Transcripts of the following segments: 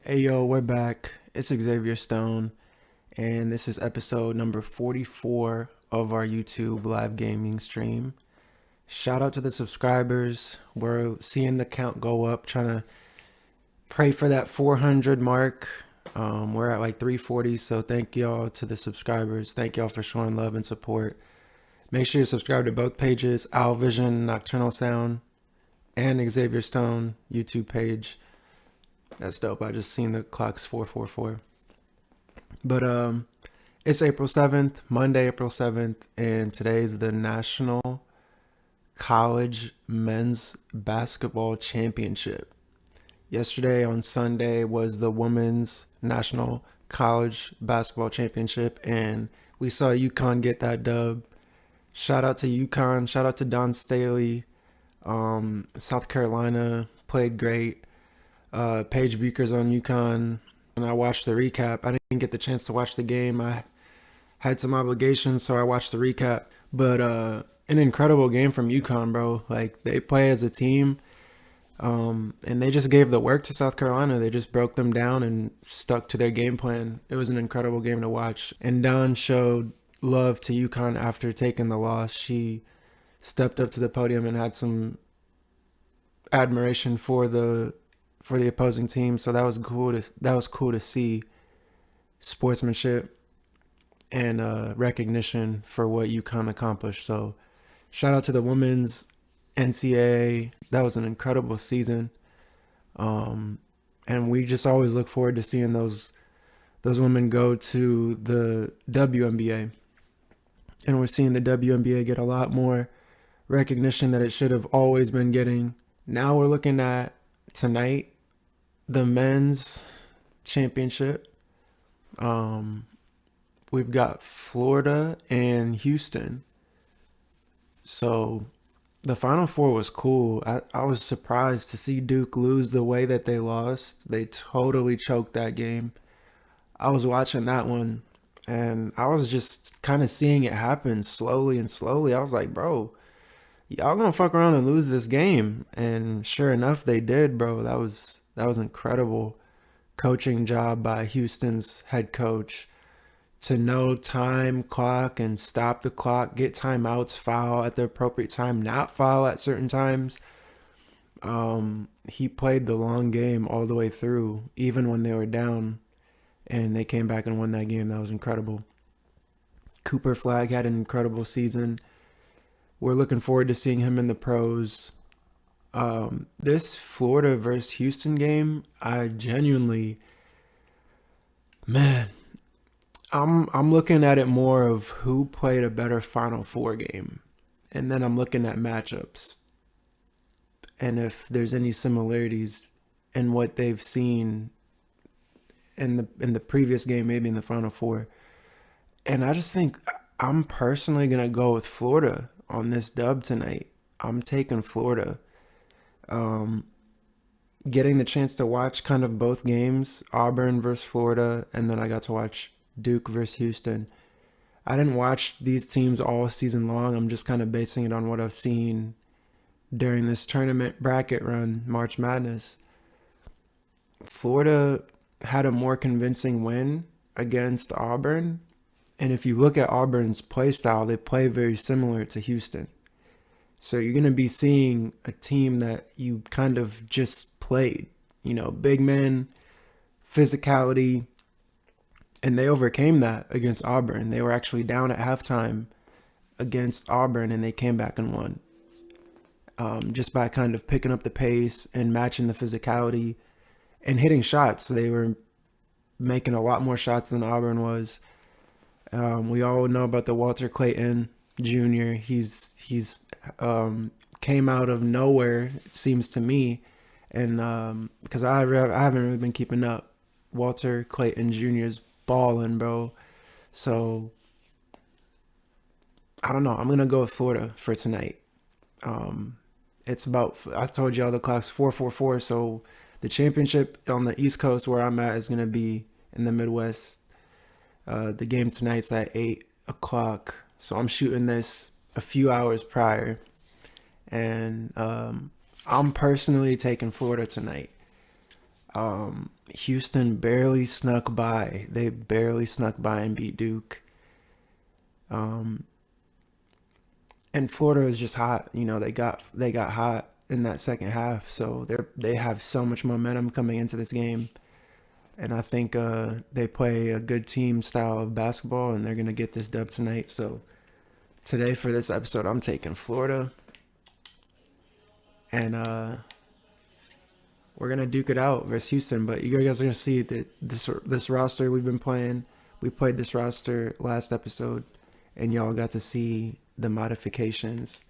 Hey yo, we're back. It's Xavier Stone, and this is episode number 44 of our YouTube live gaming stream. Shout out to the subscribers. We're seeing the count go up, trying to pray for that 400 mark. We're at like 340, so thank y'all to the subscribers. Thank y'all for showing love and support. Make sure you subscribe to both pages, Owl Vision Nocturnal Sound and Xavier Stone YouTube page. That's dope. I just seen the clock's 444. But it's April 7th, Monday, April 7th, and today's the National College Men's Basketball Championship. Yesterday on Sunday was the Women's National College Basketball Championship, and we saw UConn get that dub. Shout out to UConn. Shout out to Don Staley. South Carolina played great. Paige Beaker's on UConn, and I watched the recap. I didn't get the chance to watch the game. I had some obligations, so I watched the recap. But an incredible game from UConn, bro. Like, they play as a team, and they just gave the work to South Carolina. They just broke them down and stuck to their game plan. It was an incredible game to watch. And Dawn showed love to UConn after taking the loss. She stepped up to the podium and had some admiration for the opposing team. So that was cool to see sportsmanship and recognition for what UConn accomplished. So shout out to the women's NCAA. That was an incredible season. And we just always look forward to seeing those women go to the WNBA. And we're seeing the WNBA get a lot more recognition that it should have always been getting. Now we're looking at tonight, the men's championship. We've got Florida and Houston. So the Final Four was cool. I was surprised to see Duke lose the way that they lost. They totally choked that game. I was watching that one, and I was just kind of seeing it happen slowly and slowly. I was like, bro, y'all gonna fuck around and lose this game. And sure enough, they did, bro. That was incredible coaching job by Houston's head coach to know time, clock, and stop the clock, get timeouts, foul at the appropriate time, not foul at certain times. He played the long game all the way through, even when they were down, and they came back and won that game. That was incredible. Cooper Flagg had an incredible season. We're looking forward to seeing him in the pros. This Florida versus Houston game, I genuinely, man, I'm looking at it more of who played a better Final Four game, and then I'm looking at matchups, and if there's any similarities in what they've seen in the previous game, maybe in the Final Four, and I just think I'm personally gonna go with Florida on this dub tonight. I'm taking Florida. Getting the chance to watch kind of both games, Auburn versus Florida, and then I got to watch Duke versus Houston. I didn't watch these teams all season long. I'm just kind of basing it on what I've seen during this tournament bracket run, March Madness. Florida had a more convincing win against Auburn. And if you look at Auburn's play style, they play very similar to Houston. So you're going to be seeing a team that you kind of just played. You know, big men, physicality, and they overcame that against Auburn. They were actually down at halftime against Auburn, and they came back and won. Just by kind of picking up the pace and matching the physicality and hitting shots. They were making a lot more shots than Auburn was. We all know about the Walter Clayton Jr. He's came out of nowhere, it seems to me, and because I haven't really been keeping up. Walter Clayton Jr.'s balling, bro. So I don't know. I'm gonna go with Florida for tonight. It's about, I told y'all the clock's 4:44, so the championship on the East Coast where I'm at is gonna be in the Midwest. The game tonight's at 8 o'clock, so I'm shooting this a few hours prior, and I'm personally taking Florida tonight. Houston barely snuck by. They barely snuck by and beat Duke. And Florida is just hot. You know, they got hot in that second half, so they have so much momentum coming into this game. And I think they play a good team style of basketball, and they're gonna get this dub tonight. So today for this episode, I'm taking Florida, and we're gonna duke it out versus Houston. But you guys are gonna see that this roster we've been playing. We played this roster last episode, and y'all got to see the modifications.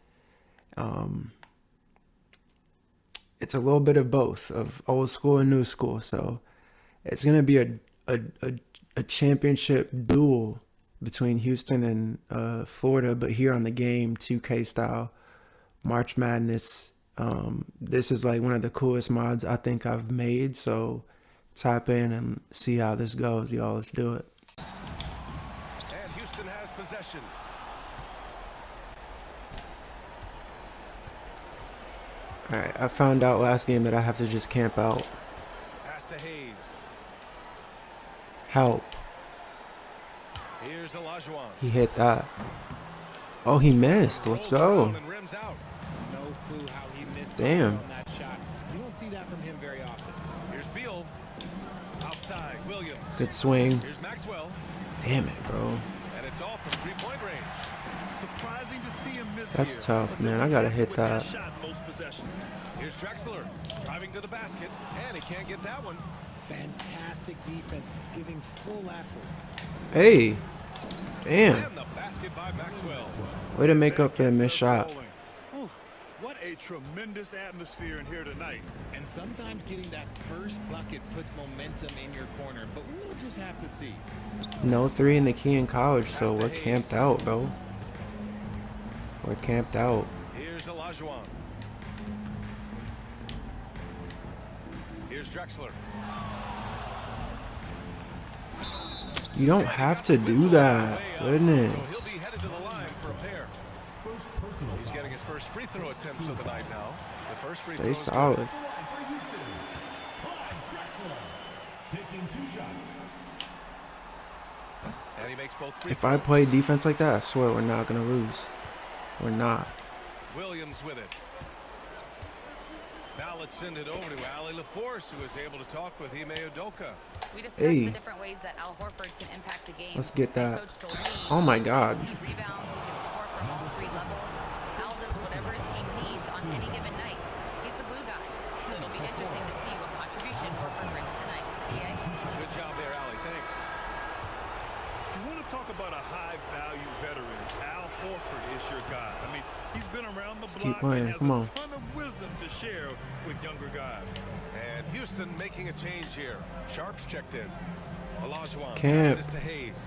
It's a little bit of both, of old school and new school. So it's gonna be a championship duel between Houston and Florida, but here on the game, 2K style, March Madness. This is like one of the coolest mods I think I've made. So tap in and see how this goes, y'all. Let's do it. And Houston has possession. All right, I found out last game that I have to just camp out. Pass to Hayes. Help. Here's Olajuwon. He hit that. Oh, he missed. Let's go. And rims out. No clue how he missed Damn. on that shot. You don't see that from him very often. Here's Beal. Outside, Williams. Good swing. Here's Maxwell. Damn it, bro. And it's off from three-point range. Surprising to see him miss That's here, tough, but man. they I gotta was hit with that that. shot most possessions. Here's Drexler. Driving to the basket. And he can't get that one. Fantastic defense, giving full effort. Hey. Damn. And the basket by Maxwell. Way to make up for the missed shot. Ooh, what a tremendous atmosphere in here tonight. And sometimes getting that first bucket puts momentum in your corner, but we'll just have to see. No three in the key in college, so we're camped out, bro. We're camped out. Here's Olajuwon. Here's Drexler. You don't have to do that. So he'll Goodness. be headed to the line for a pair. He's getting his first free throw attempts of the night now. The first free Stay throw. solid. And he makes both free If I play defense like that, I swear we're not gonna lose. We're not. Williams with it. Now let's send it over to Ali LaForce, who is able to talk with Ime Udoka. We discussed Hey. the different ways that Al Horford can impact the game. Let's get Head that. coach told me Oh my God. He rebounds, he can score from all three levels. Al does whatever his team needs on any given night. He's the glue guy, so it'll be interesting to see what contribution Horford brings tonight. DA? Good job there, Ali. Thanks. If you want to talk about a high-value veteran, Al Horford is your guy. I mean, he's been around the keep block playing. and has Come on. a ton of wisdom to share with younger guys. And Houston making a change here. Sharps checked in. Olajuwon Camp. passes to Hayes.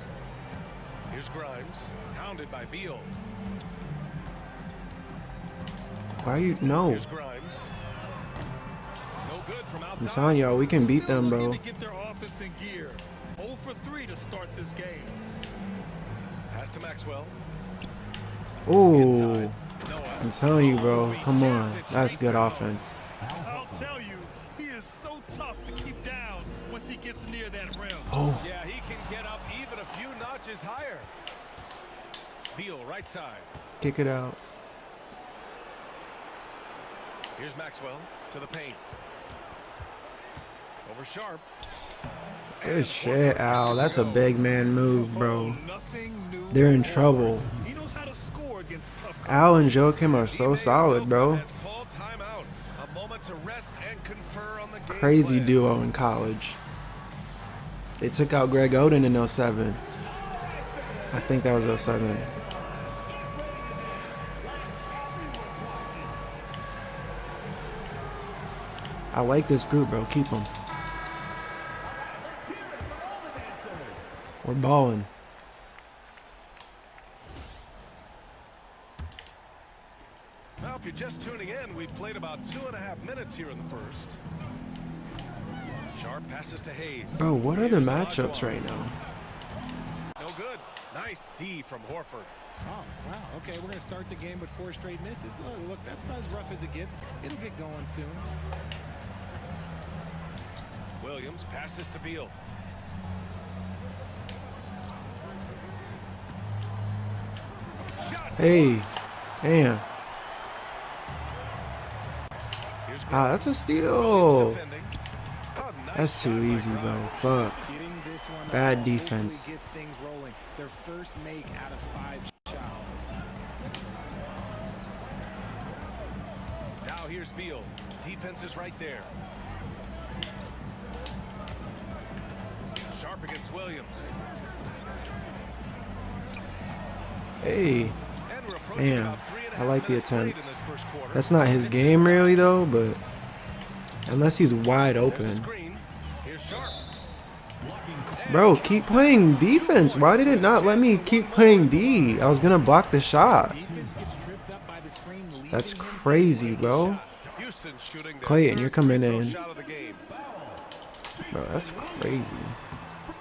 Here's Grimes, hounded by Beal. Why you no? Here's Grimes. No good from outside. I'm telling y'all, we can beat them, Still bro. looking to get their offense in gear. 0 for 3 to start this game. Pass to Maxwell. Ooh. Noah. I'm telling you, bro. Come on. That's good offense. I'll tell you, he is so tough to keep down once he gets near that rim. Oh. Yeah, he can get up even a few notches higher. Beal, right side. Kick it out. Here's Maxwell to the paint. Over Sharp. Good shit, Al. That's a big man move, bro. They're in trouble. He knows how to score against tough Al and Joakim are so solid, bro. Has called timeout. A moment to rest and confer on the game Crazy plan. duo in college. They took out Greg Oden in 07. I think that was 07. I like this group, bro. Keep them. We're balling. Now, if you're just tuning in, we've played about 2.5 minutes here in the first. Sharp passes to Hayes. Bro, what are the Here's matchups Olajuwon. right now? No good. Nice D from Horford. Oh, wow. Okay, we're going to start the game with 4 straight misses. Look, that's about as rough as it gets. It'll get going soon. Williams passes to Beal. Hey, damn. Here's Ah, that's a Williams steal. defending. Oh, nice That's too shot by easy, bro. Grimes. Fuck. Getting this one Bad hopefully defense. gets things rolling. Their first make out of 5 shots. Now here's Beal. Defense is right there. Sharp against Williams. Hey, And we're approaching damn. about 3.5 I like the minutes played attempt. in this first quarter. That's not his game really though, but unless he's wide There's a open. screen. Here's Sharp. Bro, keep playing defense. Why did it not let me keep playing D? I was gonna block the shot. Defense gets tripped up by the screen, leaving That's him crazy, bro. Houston shooting their Clayton, third you're coming free throw in. shot of the game. Bro, that's crazy.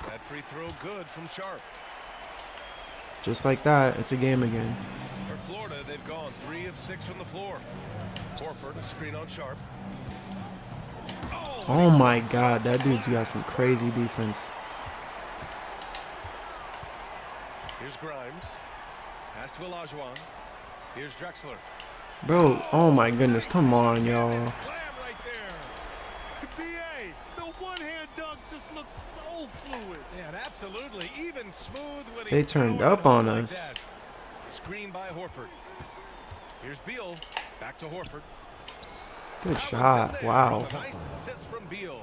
That free throw good from Sharp. Just like that, it's a game again. For Florida, they've gone 3 of 6 from the floor. Horford, a screen on Sharp. Oh my god, that dude's got some crazy defense. Here's Grimes. Pass to Olajuwon. Here's Drexler. Bro, oh my goodness, come on, y'all. Slam right there. BA, the one-hand dunk just looks so fluid. Yeah, and absolutely even smooth when he They turned powered up it home on like us. that. Screen by Horford. Here's Beal. Back to Horford. Good That one's shot, in there. wow. Nice assist from Beal.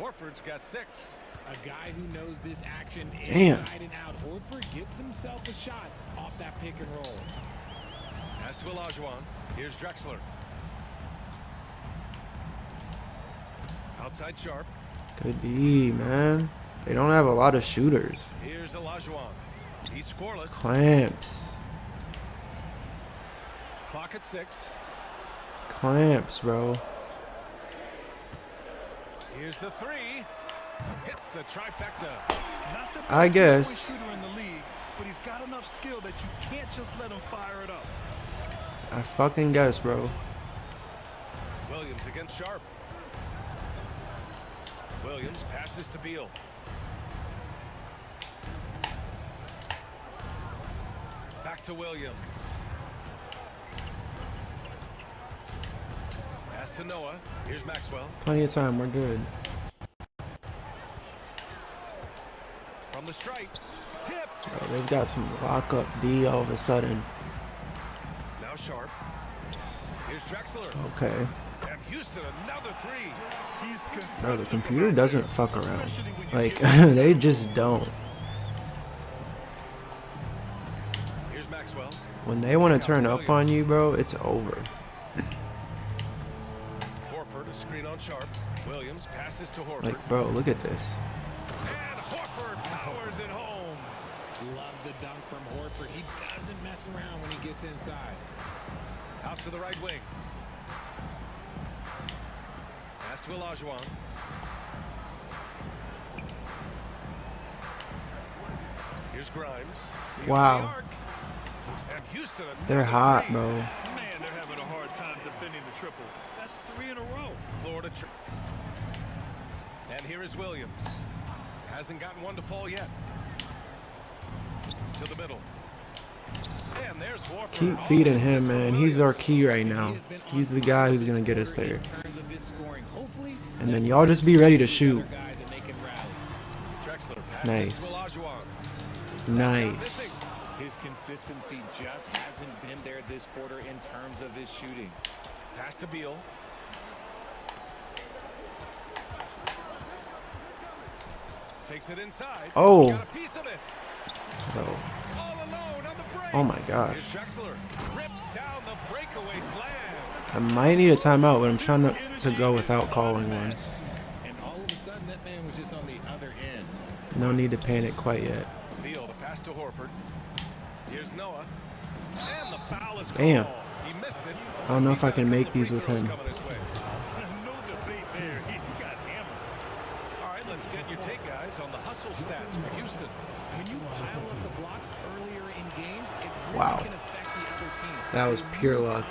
Horford's got 6. A guy who knows this action Damn. inside and out. Horford gets himself a shot off that pick and roll. Pass to Olajuwon. Here's Drexler. Outside Sharp. Good D, man. They don't have a lot of shooters. Here's Olajuwon. He's scoreless. Clamps. Clock at 6. Clamps, bro. Here's the 3. Hits the trifecta. Not the best I guess. three-point shooter in the league, but he's got enough skill that you can't just let him fire it up. I fucking guess, bro. Williams against Sharp. Williams passes to Beal. Back to Williams. Pass to Noah. Here's Maxwell. Plenty of time, we're good. From the strike. Tipped. Bro, they've got some lockup D all of a sudden. Now Sharp. Here's Drexler. Okay. And Houston, another 3. He's consistent. Bro, the computer doesn't fuck around. Especially when you Like, get- they just don't. Here's Maxwell. When they want to turn up on you, bro, it's over. Horford, a screen on Sharp. Williams passes to Horford. Like, bro, look at this. And Horford powers it home. Love the dunk from Horford. He doesn't mess around when he gets inside. Out to the right wing. Pass to Olajuwon. Here's Grimes. Beyond Wow. the arc. And Houston, They're another hot, 3. bro. Man, they're having a hard time defending the triple. That's 3 in a row. Florida. And here is Williams. Hasn't gotten one to fall yet. To the middle. And there's Horford. Keep feeding him, man. He's our key right now. He's the guy who's going to get us there. In terms of his scoring. Hopefully, And then y'all just be ready to shoot. other guys and they can rally. Drexler passes Nice. to Olajuwon. Nice. His consistency just hasn't been there this quarter in terms of his shooting. Pass to Beal. Takes it inside. Oh. Got a piece of it. Bro. All alone on the break. Oh my gosh. Here's Drexler. Rips down the breakaway slam. I might need a timeout, but I'm trying to go without calling one. And all of a sudden, that man was just on the other end. No need to panic quite yet. Beal, the pass to Horford. Here's Noah. And the foul is Damn. called. He missed it. I don't know if I can make these with him. No debate there. He got hammered. All right, let's get your take, guys, on the hustle stats for Houston. When you pile up the blocks earlier in games, it really Wow. can affect the other team. That was pure luck.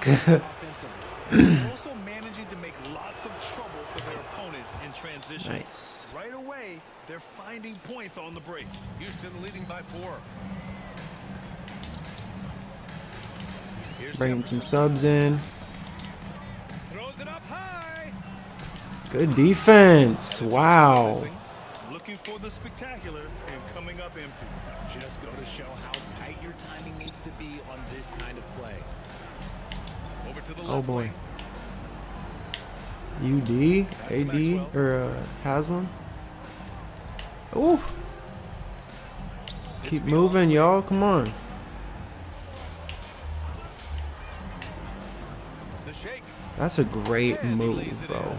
They're also managing to make lots of trouble for their opponent in transition. Nice. Right away, they're finding points on the break. Houston leading by 4. Here's Bringing some Jefferson. subs in. Throws it up high. Good defense. Wow. Looking for the spectacular and coming up empty. Just go to show how tight your timing needs to be on this kind of play. Over to the left Oh boy. wing. UD, AD, or Haslam. Ooh. Keep moving, y'all. Come on. The shake. That's a great And he lays move, it bro. in.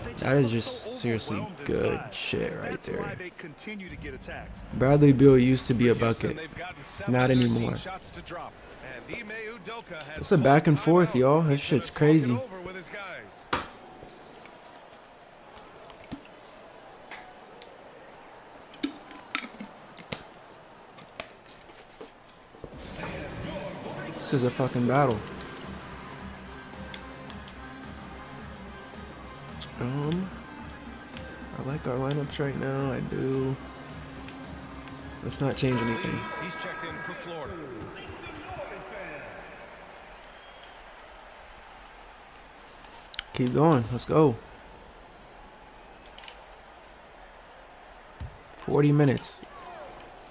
They That is look just so seriously overwhelmed good inside. shit right That's why there. they continue to get attacked. Bradley Beal used to be a For Houston, bucket. they've gotten 7 Not 13 anymore. shots to drop. And Ime Udoka has It's a back and called forth, timeout. y'all. This He's shit's gonna talk it crazy. over with his guys. This is a fucking battle. I like our lineups right now. I do. Let's not change anything. He's checked in for Florida. Keep going. Let's go. 40 minutes.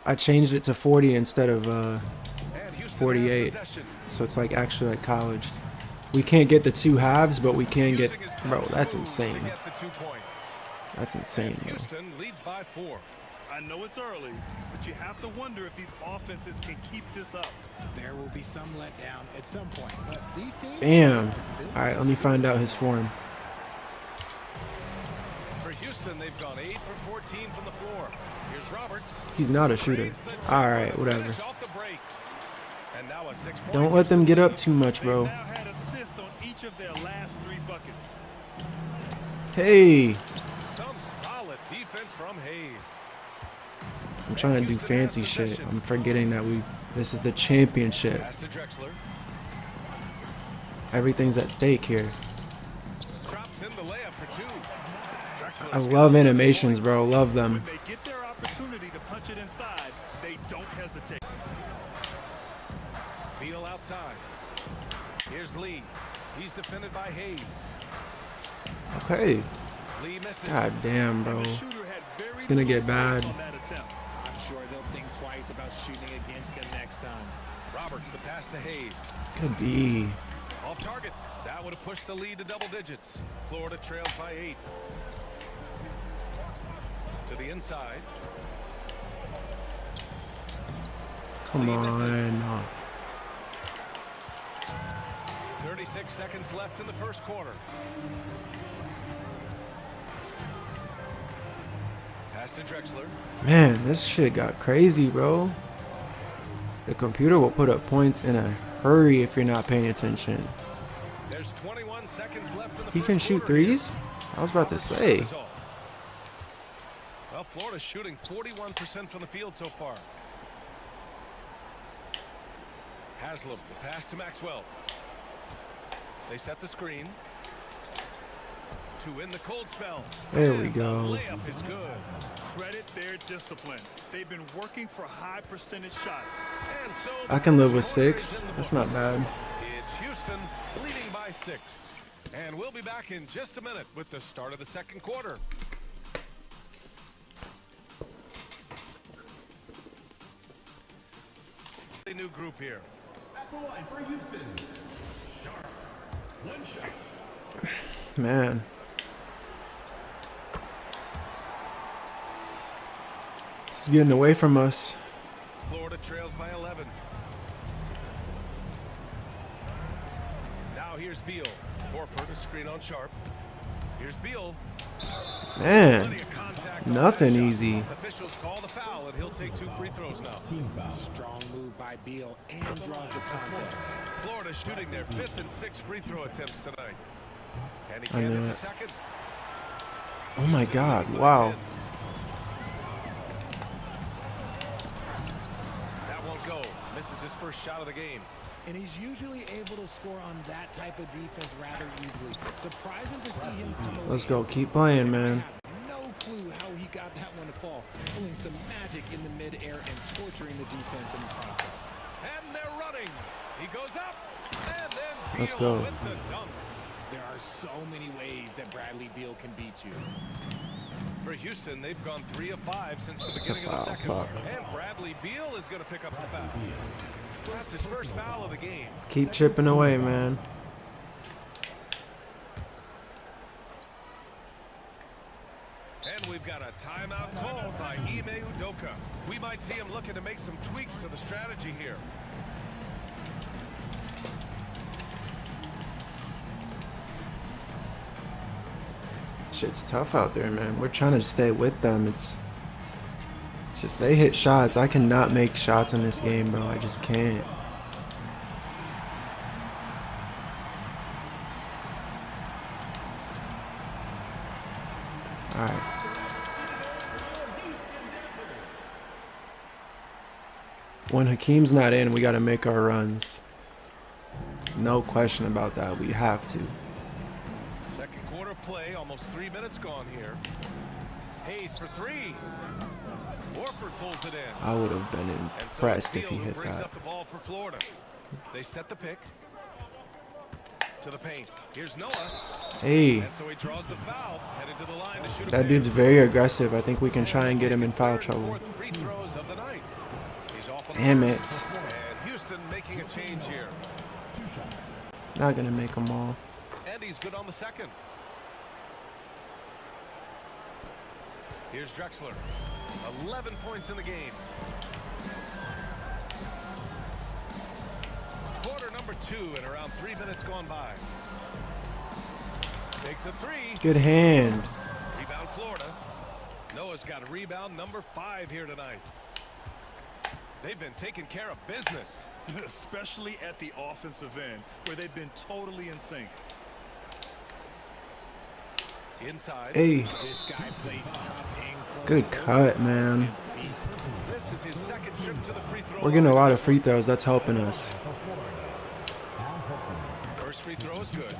I changed it to 40 instead of And Houston has 48. possession. So it's like actually like college. We can't get the 2 halves, but we can get. Using his Bro, first that's move to insane. get the 2 points. That's insane, bro. Houston leads by 4. I know it's early, but you have to wonder if these offenses can keep this up. There will be some letdown at some point, but these teams. Damn. All right, let me find out his form. For Houston, they've gone 8 for 14 from the floor. Here's Roberts. He's not a shooter. All right, whatever. Finish off the break. And now a 6-point Don't let them get up too much, They've bro. now had assists on each of their last 3 buckets. Hey, Some solid defense from Hayes. I'm trying to do fancy shit. I'm forgetting that this is the championship. Pass to Drexler. Everything's at stake here. Drops in the layup for 2. Drexler's I love animations, bro. Love them. When they get their opportunity to punch it inside, they don't hesitate. Beal outside. Here's Lee. He's defended by Hayes. Okay. Lee misses. God damn, bro. The shooter had very It's gonna get little space bad. on that attempt. I'm sure they'll think twice about shooting against him next time. Roberts, the pass to Hayes. Good D. Off target. That would have pushed the lead to double digits. Florida trails by 8. To the inside. Come on. 36 seconds left in the first quarter. Pass to Drexler. Man, this shit got crazy, bro. The computer will put up points in a hurry if you're not paying attention. There's 21 seconds left in the He first can shoot quarter. threes? I was about to say. Well, Florida's shooting 41% from the field so far. Haslam, the pass to Maxwell. They set the screen. To win the cold spell. There we And go. The layup is good. Credit their discipline. They've been working for high percentage shots. And so I can live with the quarter is 6. in the That's books. not bad. It's Houston leading by 6. And we'll be back in just a minute with the start of the second quarter. A new group here. At the line for Houston. Sharp. 1 shot. Man. This is getting away from us. Florida trails by 11. Now here's Beal. Horford, a screen on Sharp. Here's Beal. Man. Plenty of contact on Nothing that shot. easy. Officials call the foul, and he'll take 2 free throws now. Team foul. Strong move by Beal and draws the contact. Florida shooting their 5th and 6th free throw attempts tonight. And he I can't knew hit the it. second. Oh my God. Wow. This is his first shot of the game. And he's usually able to score on that type of defense rather easily. Surprising to see him come away. Let's go. Keep playing, man. No clue how he got that one to fall. Pulling some magic in the midair and torturing the defense in the process. And they're running. He goes up. And then Let's Beal go. with the dunk. There are so many ways that Bradley Beal can beat you. For Houston, they've gone 3 of 5 since the a beginning of the foul. second. Fuck. And Bradley Beal is going to pick up the foul. That's his first foul of the game. Keep chipping away, man. And we've got a timeout called by Ime Udoka. We might see him looking to make some tweaks to the strategy here. Shit's tough out there, man. We're trying to stay with them. It's just they hit shots. I cannot make shots in this game, bro. I just can't. All right. When Hakeem's not in, we got to make our runs. No question about that. We have to. Second quarter play, almost 3 minutes gone here. Hayes for 3. Warford pulls it in. I would have been And so impressed if he Beal hit brings that. up the ball for Florida. They set the pick to the paint. Here's Noah. Hey, And so he draws the foul, headed to the line to shoot a that pair. dude's very aggressive. I think we can try and get him in foul Third and trouble. fourth free throws of the night. He's off on the Damn line. it. And Houston making a change here. Not gonna make them all. And he's good on the second. Here's Drexler. 11 points in the game. Quarter number 2 and around 3 minutes gone by. Takes a 3. Good hand. Rebound Florida. Noah's got a rebound number 5 here tonight. They've been taking care of business. Especially at the offensive end, where they've been totally in sync. Inside. Hey, This guy plays tough and close. good cut, man. This is his second trip to the free throw We're getting a line. lot of free throws. That's helping us. First free throw is good.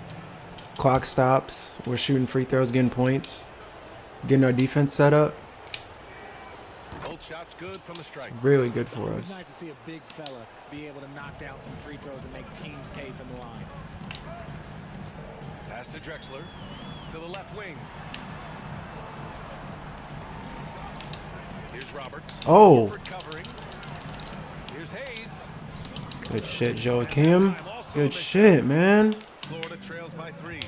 Clock stops. We're shooting free throws, getting points. Getting our defense set up. Both shots good from the strike. Really good for It's us. nice to see a big fella be able to knock down some free throws and make teams pay from the line. Pass to Drexler. To the left wing. Here's Roberts. Oh, Horford covering. Here's Hayes. good shit, Joakim. Good shit, man. Florida trails by 3.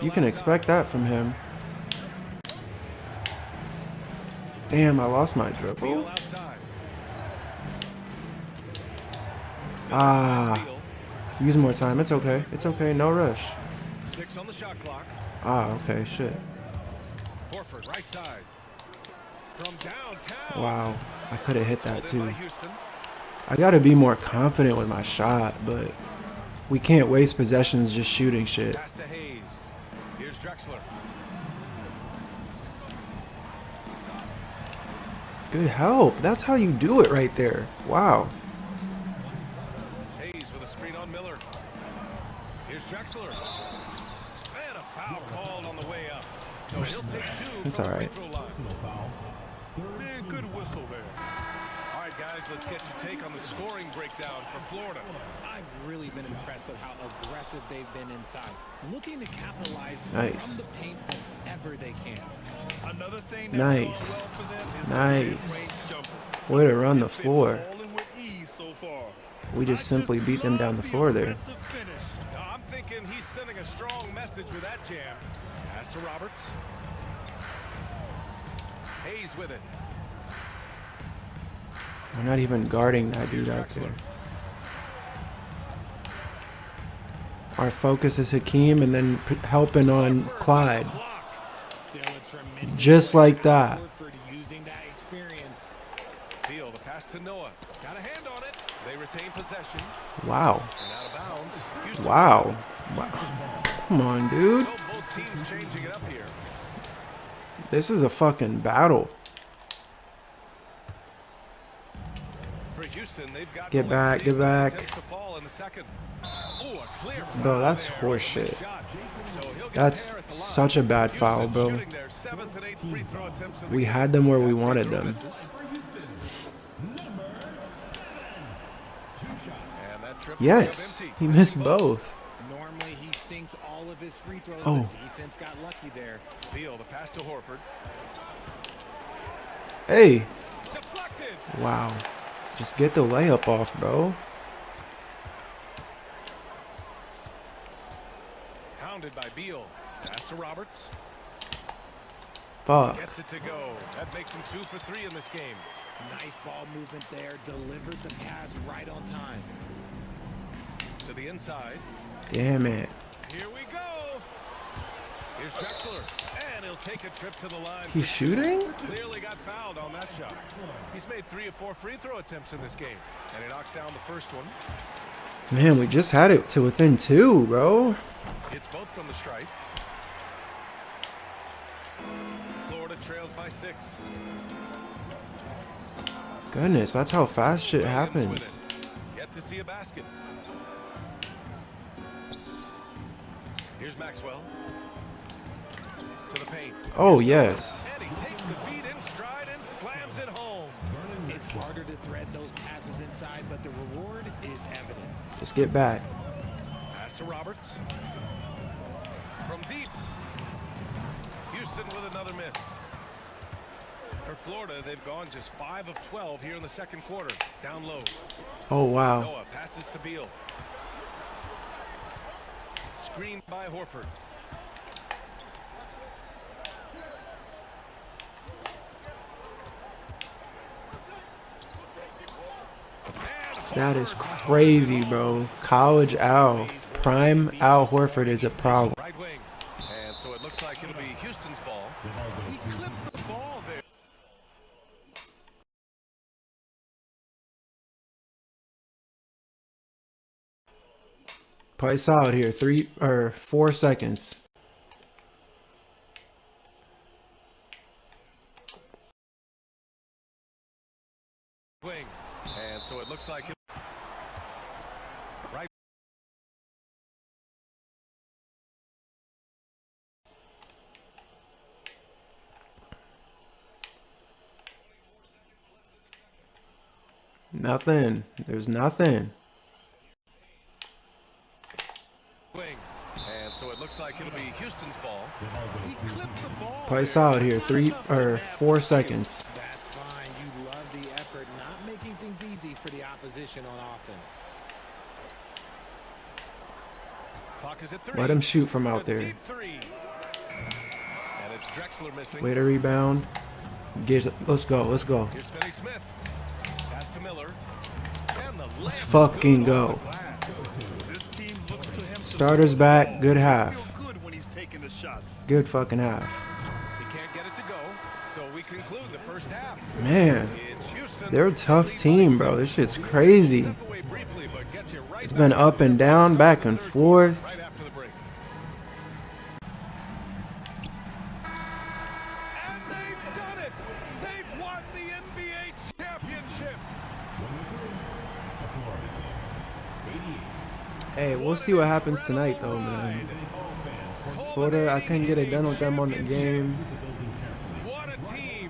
You can expect that from him. Damn, I lost my Beal dribble. outside. Ah, Beal. use more time. It's okay. It's okay. No rush. 6 on the shot clock. Ah, okay. Shit. Horford right side. From downtown. Wow. I could have hit that Pulled in by too. Houston. I got to be more confident with my shot, but we can't waste possessions just shooting shit. Pass to Hayes. Here's Drexler. Good help. That's how you do it right there. Wow. Hayes with a screen on Miller. Here's Drexler. And a foul called on the way up. So he'll take 2 It's from all the right. free throw line. Yeah, good whistle there. All right, guys, let's get your take on the scoring breakdown for Florida. I've really been impressed with how aggressive they've been inside, looking to capitalize Nice. from the paint whenever they can. Another thing that's Nice. gone well for them is Nice. the mid-range jumper. Way to run the It's been floor. falling with ease so far. We just I simply beat them down love the floor there. aggressive finish. Now, I'm thinking he's sending a strong message with that jam. Pass to Roberts. Hayes with it. We're not even guarding that dude out there. Our focus is Hakeem and then helping on Clyde. Block. Still a tremendous Just like that. Horford using that experience. Beal, the pass to Noah. Got a hand on it. They retain possession. Wow. And out of bounds. Houston. Wow. Come on, dude. So both teams changing it up here. This is a fucking battle. they've got Get back, get back. attempts to fall in the second. Ooh, a clear Bro, foul that's there. horseshit. Shot. So he'll get That's there at the such a line. bad foul, Houston bro. shooting their 7th and 8th free throw attempts of the We game. had them where we That free wanted throw them. misses. For Houston, number 7. 2 shots. And that trip Yes, empty. he missed both. Normally he sinks all of his free throws. Oh. The defense got lucky there. Beal, the pass to Horford. Hey, Deflected. wow. Just get the layup off, bro. Hounded by Beal. Pass to Roberts. Fuck. Gets it to go. That makes him 2 for 3 in this game. Nice ball movement there. Delivered the pass right on time. To the inside. Damn it. Here we go. Here's Drexler. And he'll take a trip to the line. He's shooting? Clearly got fouled on that shot. He's made 3 of 4 free throw attempts in this game. And he knocks down the first one. Man, we just had it to within 2, bro. It's both from the stripe. Florida trails by 6. Goodness, that's how fast shit Williams with happens. it. Yet to see a basket. Here's Maxwell. To the paint. Oh, yes. And he takes the feed in stride and slams it home. It's harder to thread those passes inside, but the reward is evident. Just get back. Pass to Roberts. From deep. Houston with another miss. For Florida, they've gone just 5 of 12 here in the second quarter. Down low. Oh, wow. Noah passes to Beal. Screened by Horford. That is crazy, bro. College Al. Prime Al Horford is a problem. Right wing. And so it looks like it'll be Houston's ball. He clipped the ball there. Play solid here. 4 seconds. Wing. And so it looks like it. Right. Nothing. There's nothing. Wing. And so it looks like it'll be Houston's ball. He clipped the ball. Play solid here. 4 seconds. That's fine. You love the effort, not making things easy for the opposition on offense. Clock is at 3. Let him shoot from out A there. deep 3. And it's Drexler missing. Way to rebound. Let's go. Let's go. Here's Finney-Smith. Pass to Miller. And the Let's layup is fucking good go. off the glass. This team looks to him to Starters back. Good half. feel good when he's taking the shots. Good fucking half. He can't get it to go, so we conclude the first half. Man, It's Houston. they're a tough team, bro. This shit's crazy. Step away briefly, but gets you right It's been back up and down, back and forth. right after the break. And they've done it. They've won the NBA championship. The Florida team, 88. Hey, we'll see what happens tonight, though, man. Florida, I couldn't get it done with them on the game. What a team.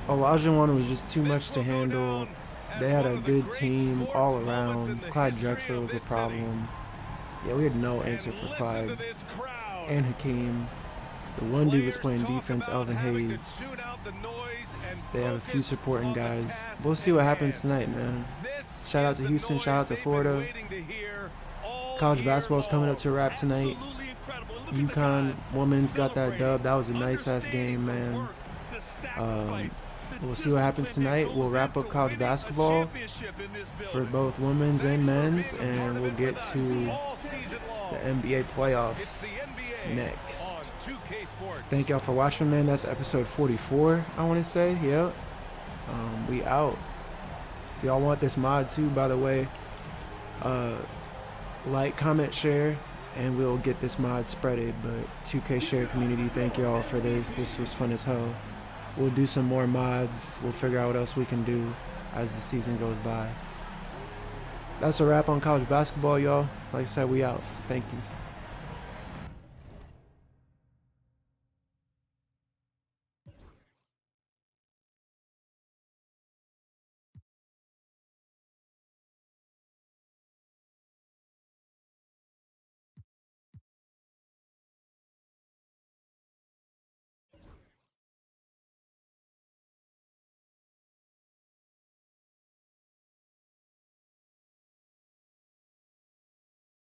Olajuwon was just too much to handle. They had a good team all around. Clyde Drexler was a problem. Yeah, we had no answer for Listen to Clyde this crowd. and Hakeem. The one dude was playing Players talk defense, about Elvin having to Hayes. tune out the noise and They have a few focus supporting on the guys. task We'll see what at happens hand. tonight, man. This Shout out is to the Houston, noise shout out to they've been Florida. waiting to hear all College year basketball's coming up to a wrap tonight. Absolutely incredible. Look at the UConn guys women's got that celebrating, dub. That was a nice ass game, understanding the man. work, the sacrifice, the We'll see what happens discipline that tonight. We'll goes wrap up into college winning a basketball championship in this for building. both women's and men's, and we'll get to all season long. the NBA It's playoffs the NBA next. on 2K Sports. Thank y'all for watching, man. That's episode 44, I want to say. Yep. We out. If y'all want this mod too, by the way, like, comment, share, and we'll get this mod spreaded. But 2K share community, thank y'all for this. This was fun as hell. We'll do some more mods. We'll figure out what else we can do as the season goes by. that's a wrap on college basketball, y'all. Like I said, we out. Thank you.